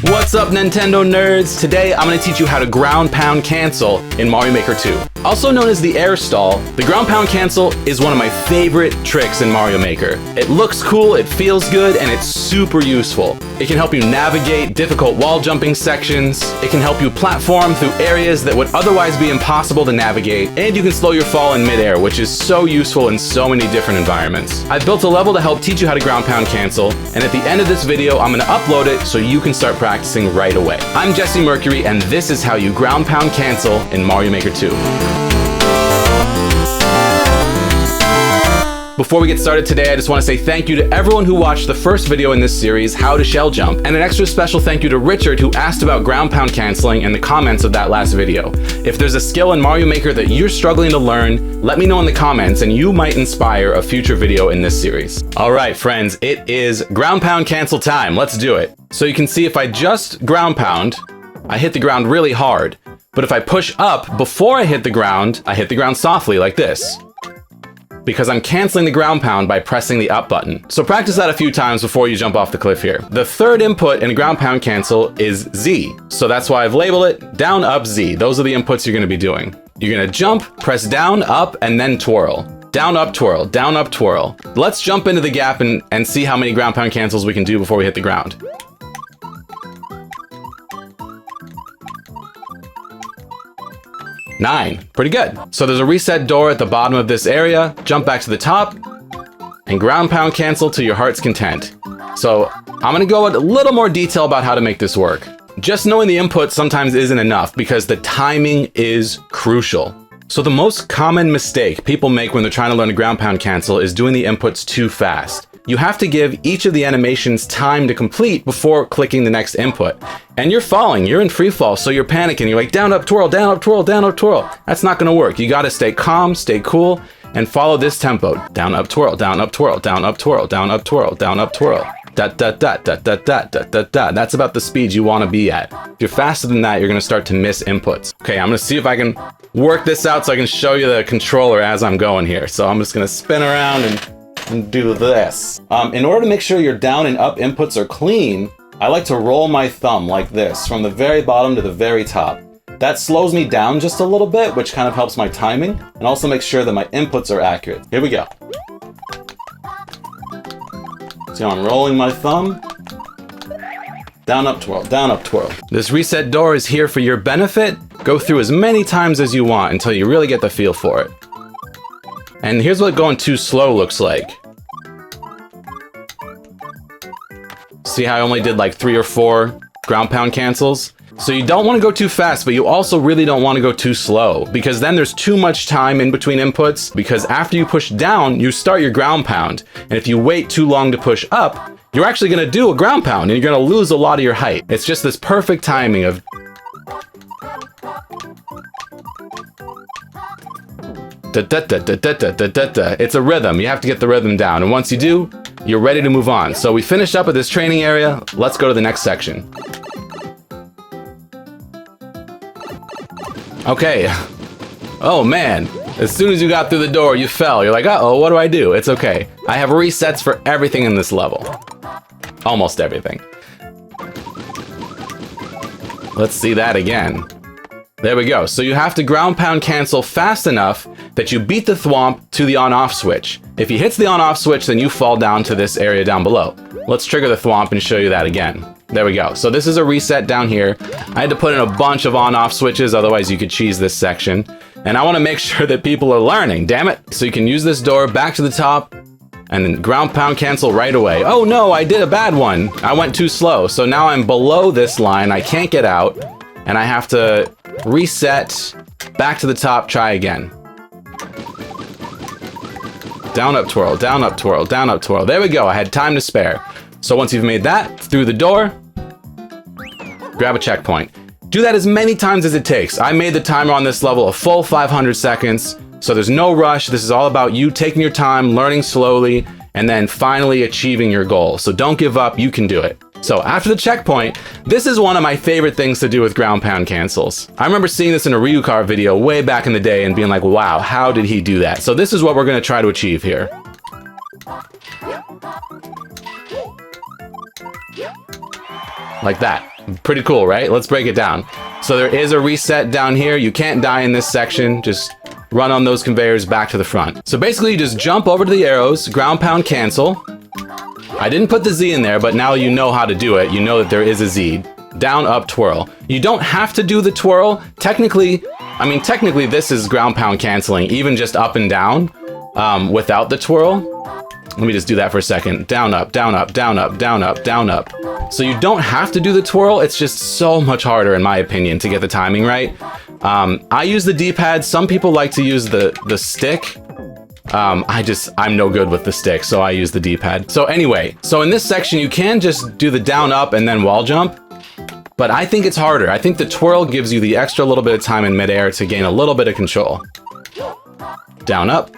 What's up, Nintendo nerds? Today I'm going to teach you how to ground pound cancel in Mario Maker 2. Also known as the air stall, the ground pound cancel is one of my favorite tricks in Mario Maker. It looks cool, it feels good, and it's super useful. It can help you navigate difficult wall jumping sections, it can help you platform through areas that would otherwise be impossible to navigate, and you can slow your fall in midair, which is so useful in so many different environments. I've built a level to help teach you how to ground pound cancel, and at the end of this video I'm going to upload it so you can start practicing right away. I'm Jesse Mercury, and this is how you ground pound cancel in Mario Maker 2. Before we get started today, I just want to say thank you to everyone who watched the first video in this series, How to Shell Jump, and an extra special thank you to Richard, who asked about ground pound canceling in the comments of that last video. If there's a skill in Mario Maker that you're struggling to learn, let me know in the comments and you might inspire a future video in this series. All right, friends, it is ground pound cancel time. Let's do it. So you can see if I just ground pound, I hit the ground really hard. But if I push up before I hit the ground softly like this, because I'm canceling the ground pound by pressing the up button. So practice that a few times before you jump off the cliff here. The third input in ground pound cancel is Z. So that's why I've labeled it down, up, Z. Those are the inputs you're going to be doing. You're going to jump, press down, up, and then twirl. Down, up, twirl. Down, up, twirl. Let's jump into the gap and see how many ground pound cancels we can do before we hit the ground. Nine. Pretty good. So there's a reset door at the bottom of this area. Jump back to the top and ground pound cancel to your heart's content. So I'm going to go into a little more detail about how to make this work. Just knowing the input sometimes isn't enough because the timing is crucial. So the most common mistake people make when they're trying to learn to ground pound cancel is doing the inputs too fast. You have to give each of the animations time to complete before clicking the next input. And you're falling, you're in free fall, so you're panicking. You're like, down, up, twirl, down, up, twirl, down, up, twirl. That's not gonna work. You gotta stay calm, stay cool, and follow this tempo. Down, up, twirl, down, up, twirl, down, up, twirl, down, up, twirl, down, up, twirl. Dot, dot, dot, dot, dot, dot, dot, dot, dot. That's about the speed you wanna be at. If you're faster than that, you're gonna start to miss inputs. Okay, I'm gonna see if I can work this out so I can show you the controller as I'm going here. So I'm just gonna spin around and do this. In order to make sure your down and up inputs are clean, I like to roll my thumb like this from the very bottom to the very top. That slows me down just a little bit, which kind of helps my timing and also makes sure that my inputs are accurate. Here we go. So I'm rolling my thumb. Down, up, twirl, down, up, twirl. This reset door is here for your benefit. Go through as many times as you want until you really get the feel for it. And here's what going too slow looks like. See how I only did like 3 or 4 ground pound cancels? So you don't want to go too fast, but you also really don't want to go too slow, because then there's too much time in between inputs, because after you push down, you start your ground pound. And if you wait too long to push up, you're actually going to do a ground pound and you're going to lose a lot of your height. It's just this perfect timing of da, da, da, da, da, da, da, da, da. It's a rhythm. You have to get the rhythm down. And once you do, you're ready to move on. So we finished up at this training area. Let's go to the next section. Okay. Oh man. As soon as you got through the door, you fell. You're like, uh-oh, what do I do? It's okay. I have resets for everything in this level. Almost everything. Let's see that again. There we go. So you have to ground pound cancel fast enough that you beat the thwomp to the on-off switch. If he hits the on-off switch, then you fall down to this area down below. Let's trigger the thwomp and show you that again. There we go. So this is a reset down here. I had to put in a bunch of on-off switches, otherwise you could cheese this section. And I want to make sure that people are learning, damn it. So you can use this door back to the top and then ground pound cancel right away. Oh no, I did a bad one. I went too slow. So now I'm below this line. I can't get out and I have to reset back to the top, try again. Down, up, twirl, down, up, twirl, down, up, twirl. There we go. I had time to spare. So once you've made that, through the door, grab a checkpoint. Do that as many times as it takes. I made the timer on this level a full 500 seconds, so there's no rush. This is all about you taking your time, learning slowly, and then finally achieving your goal. So don't give up, you can do it. So after the checkpoint, this is one of my favorite things to do with ground pound cancels. I remember seeing this in a Ryucar video way back in the day and being like, wow, how did he do that? So this is what we're gonna try to achieve here. Like that. Pretty cool, right? Let's break it down. So there is a reset down here. You can't die in this section. Just run on those conveyors back to the front. So basically you just jump over to the arrows, ground pound cancel. I didn't put the Z in there, but now you know how to do it. You know that there is a Z. Down, up, twirl. You don't have to do the twirl. Technically this is ground pound canceling, even just up and down without the twirl. Let me just do that for a second. Down, up, down, up, down, up, down, up, down, up. So you don't have to do the twirl. It's just so much harder, in my opinion, to get the timing right. I use the D-pad. Some people like to use the stick. I'm no good with the stick, so I use the D-pad. So anyway, so in this section, you can just do the down, up, and then wall jump. But I think it's harder. I think the twirl gives you the extra little bit of time in midair to gain a little bit of control. Down, up.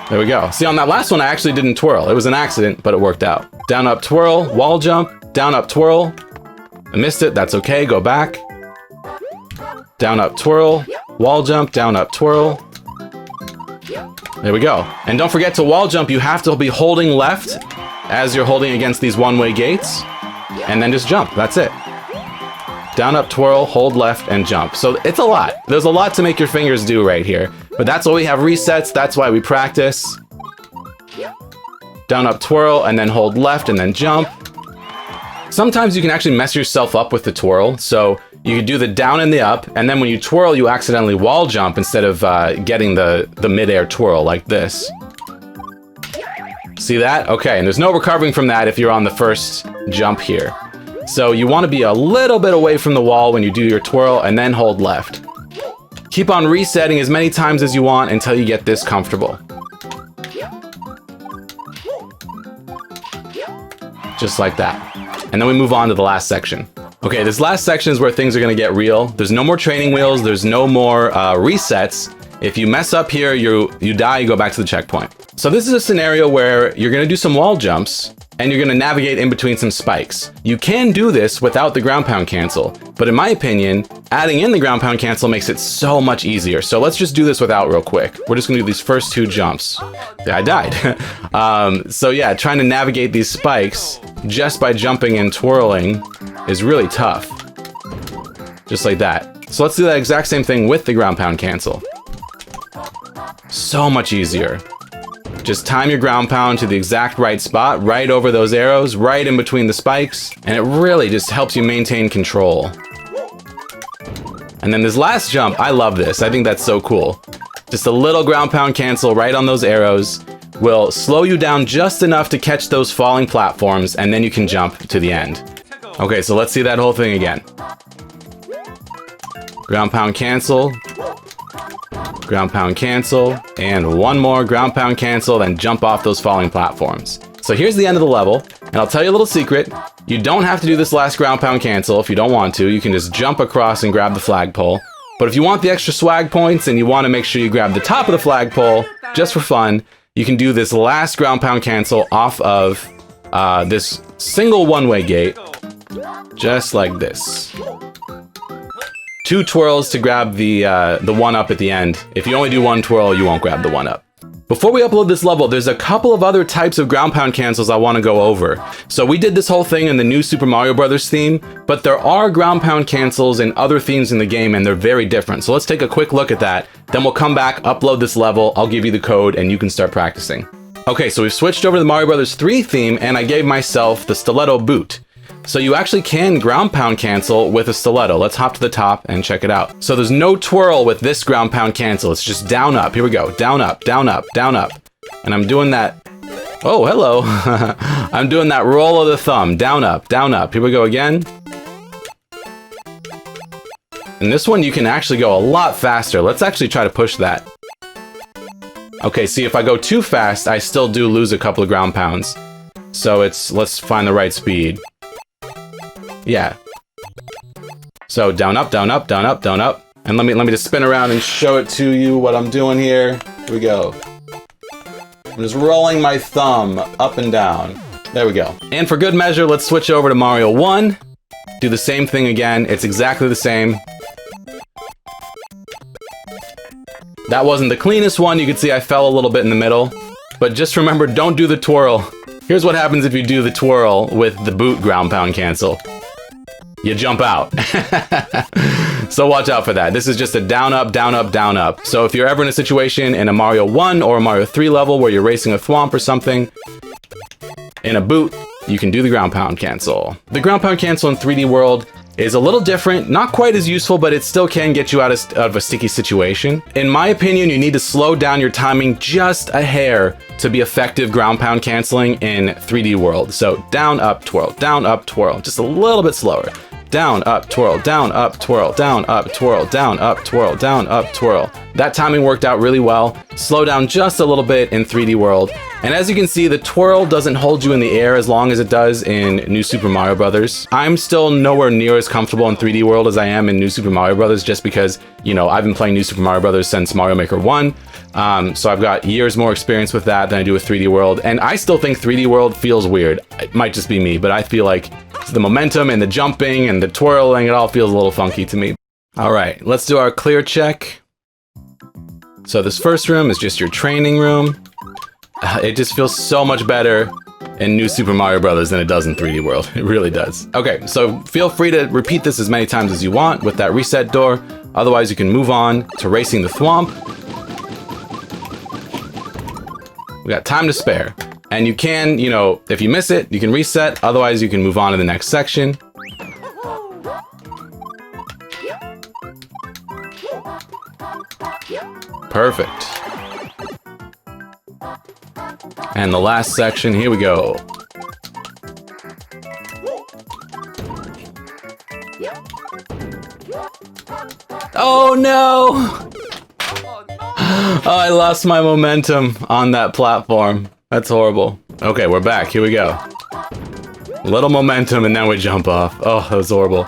There we go. See, on that last one, I actually didn't twirl. It was an accident, but it worked out. Down, up, twirl, wall jump, down, up, twirl. I missed it. That's okay. Go back. Down, up, twirl, wall jump, down, up, twirl. There we go. And don't forget to wall jump. You have to be holding left as you're holding against these one-way gates. And then just jump. That's it. Down, up, twirl, hold left, and jump. So it's a lot. There's a lot to make your fingers do right here. But that's why we have resets. That's why we practice. Down, up, twirl, and then hold left, and then jump. Sometimes you can actually mess yourself up with the twirl. So you can do the down and the up, and then when you twirl, you accidentally wall jump instead of getting the midair twirl like this. See that? Okay, and there's no recovering from that if you're on the first jump here. So you want to be a little bit away from the wall when you do your twirl, and then hold left. Keep on resetting as many times as you want until you get this comfortable. Just like that. And then we move on to the last section. Okay, this last section is where things are going to get real. There's no more training wheels. There's no more resets. If you mess up here, you die, you go back to the checkpoint. So this is a scenario where you're going to do some wall jumps and you're going to navigate in between some spikes. You can do this without the ground pound cancel, but in my opinion, adding in the ground pound cancel makes it so much easier. So let's just do this without real quick. We're just going to do these first two jumps. Yeah, I died. So yeah, trying to navigate these spikes just by jumping and twirling is really tough. Just like that. So let's do that exact same thing with the ground pound cancel. So much easier. Just time your ground pound to the exact right spot, right over those arrows, right in between the spikes, and it really just helps you maintain control. And then this last jump, I love this. I think that's so cool. Just a little ground pound cancel right on those arrows will slow you down just enough to catch those falling platforms, and then you can jump to the end. Okay, so let's see that whole thing again. Ground pound cancel. Ground pound cancel, and one more ground pound cancel, then jump off those falling platforms. So here's the end of the level, and I'll tell you a little secret. You don't have to do this last ground pound cancel if you don't want to. You can just jump across and grab the flagpole. But if you want the extra swag points and you want to make sure you grab the top of the flagpole, just for fun, you can do this last ground pound cancel off of this single one-way gate, just like this. 2 twirls to grab the one up at the end. If you only do 1 twirl, you won't grab the one up. Before we upload this level, there's a couple of other types of ground pound cancels I want to go over. So we did this whole thing in the new Super Mario Bros. Theme, but there are ground pound cancels in other themes in the game, and they're very different. So let's take a quick look at that. Then we'll come back, upload this level, I'll give you the code, and you can start practicing. Okay, so we've switched over to the Mario Bros. 3 theme, and I gave myself the stiletto boot. So you actually can ground pound cancel with a stiletto. Let's hop to the top and check it out. So there's no twirl with this ground pound cancel. It's just down up. Here we go. Down up, down up, down up. And I'm doing that. Oh, hello. I'm doing that roll of the thumb. Down up, down up. Here we go again. And this one you can actually go a lot faster. Let's actually try to push that. Okay, see, if I go too fast, I still do lose a couple of ground pounds. So let's find the right speed. Yeah. So down, up, down, up, down, up, down, up. And let me just spin around and show it to you what I'm doing here. Here we go. I'm just rolling my thumb up and down. There we go. And for good measure, let's switch over to Mario 1. Do the same thing again. It's exactly the same. That wasn't the cleanest one. You can see I fell a little bit in the middle. But just remember, don't do the twirl. Here's what happens if you do the twirl with the boot ground pound cancel. you jump out. So watch out for that. This is just a down, up, down, up, down, up. So if you're ever in a situation in a Mario 1 or a Mario 3 level where you're racing a thwomp or something, in a boot, you can do the ground pound cancel. The ground pound cancel in 3D World is a little different, not quite as useful, but it still can get you out of a sticky situation. In my opinion, you need to slow down your timing just a hair to be effective ground pound canceling in 3D World. So down, up, twirl, just a little bit slower. Down, up, twirl, down, up, twirl, down, up, twirl, down, up, twirl, down, up, twirl. That timing worked out really well. Slow down just a little bit in 3D World. And as you can see, the twirl doesn't hold you in the air as long as it does in New Super Mario Bros. I'm still nowhere near as comfortable in 3D World as I am in New Super Mario Bros. Just because, you know, I've been playing New Super Mario Bros. Since Mario Maker 1. So I've got years more experience with that than I do with 3D World. And I still think 3D World feels weird. It might just be me, but I feel like the momentum and the jumping and the twirling, it all feels a little funky to me. All right, let's do our clear check. So this first room is just your training room. It just feels so much better in New Super Mario Bros. Than it does in 3D World. It really does. Okay, so feel free to repeat this as many times as you want with that reset door. Otherwise, you can move on to racing the thwomp. We got time to spare. And you can, you know, if you miss it, you can reset. Otherwise, you can move on to the next section. Perfect. And the last section, here we go. Oh no! Oh, I lost my momentum on that platform. That's horrible. Okay, we're back. Here we go. Little momentum and then we jump off. Oh, that was horrible.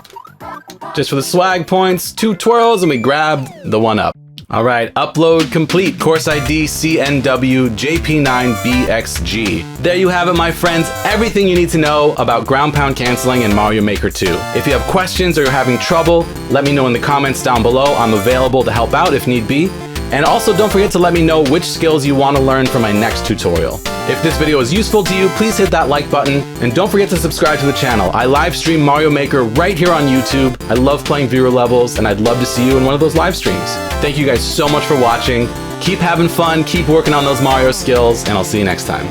Just for the swag points, 2 twirls and we grab the 1-up. All right, upload complete. Course ID CNW JP9BXG. There you have it, my friends. Everything you need to know about ground pound canceling in Mario Maker 2. If you have questions or you're having trouble, let me know in the comments down below. I'm available to help out if need be. And also don't forget to let me know which skills you want to learn for my next tutorial. If this video is useful to you, please hit that like button and don't forget to subscribe to the channel. I live stream Mario Maker right here on YouTube. I love playing viewer levels and I'd love to see you in one of those live streams. Thank you guys so much for watching. Keep having fun, keep working on those Mario skills, and I'll see you next time.